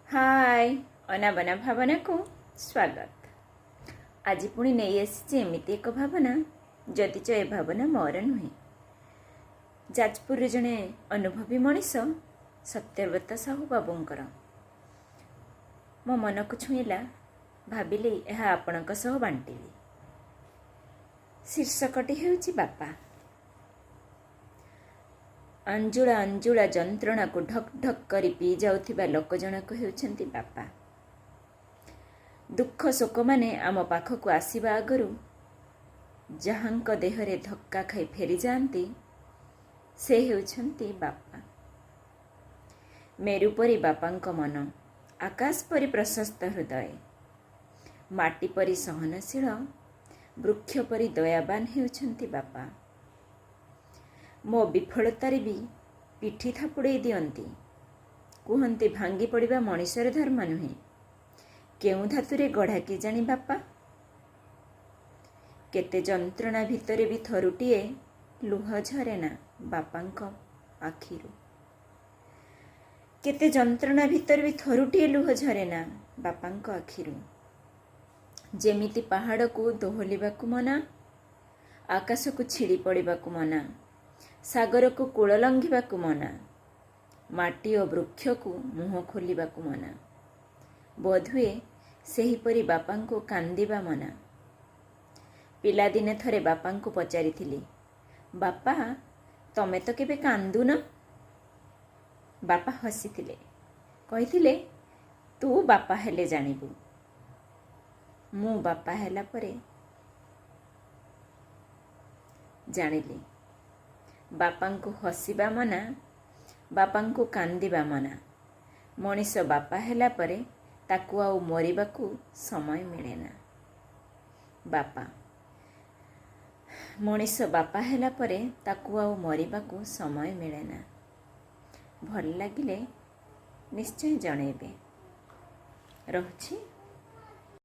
हाय अनाबना भावना को स्वागत। आज पुणी नहीं आसी एमती एक भावना जदिच ए भावना मोर नुहे। जाजपुर जड़े अनुभवी मनीष सत्यव्रत साहू बाबूंकर मो मन को छुईला। भाविली यह आपणक सह बांटिली। शीर्षकटी हेउची बापा। अंजुला अंजुला जंत्रणा को ढक ढक करी पी जाउथिबा लोक जनक हेउछंती बापा। दुख शोक माने आम पाखक आसीबा आगरु जहांक देहरे धक्का खाई फेरी जाती से हेउछंती बापा। मेरु परी बापांक मन, आकाश परी प्रशस्त हृदय, माटी परी सहनशील, वृक्ष परी दयावान हेउछंती बापा। मो विफलतारे भी पिठी थापुड़े दियंती। कुहंती भांगी पड़िबा मनीषर धर्म नुहे, केउ धातुरे गढ़ा कि जानी बापा। केते जंत्रणा भितरे भी थरुटिए लुह झरे ना बापांक आखिरु। केते जंत्रणा भितर भी थरुटिए लुह झरे ना बापांक आखिरु। जेमिति पहाड़ को दोहलिबा को मना, आकाश को छिड़ी पड़िबा को मना, सागर को कूल लंघिबा को मना, माटी और वृक्ष को मुह खोलिबा को मना। बोधुए सेहीपरि बापा को कांदिबा मना। पिलादिने थरे बापा को पचारिथिली, बापा तमे तो केबे कांदुन? बापा हसीथिले, कहिथिले तू बापा हेले जानिबु। मु बापा हेला परे जानिली बापा को हसीबा मना, बापा को कांदिबा मना। मनीष बापा हेला परे ताकू आउ मरिबाकू समय मिले ना। बापा मनीष बापा हेला परे ताकू आउ मरिबाकू समय मिले ना। भल लागिले निश्चय जणेबे। रहुछि।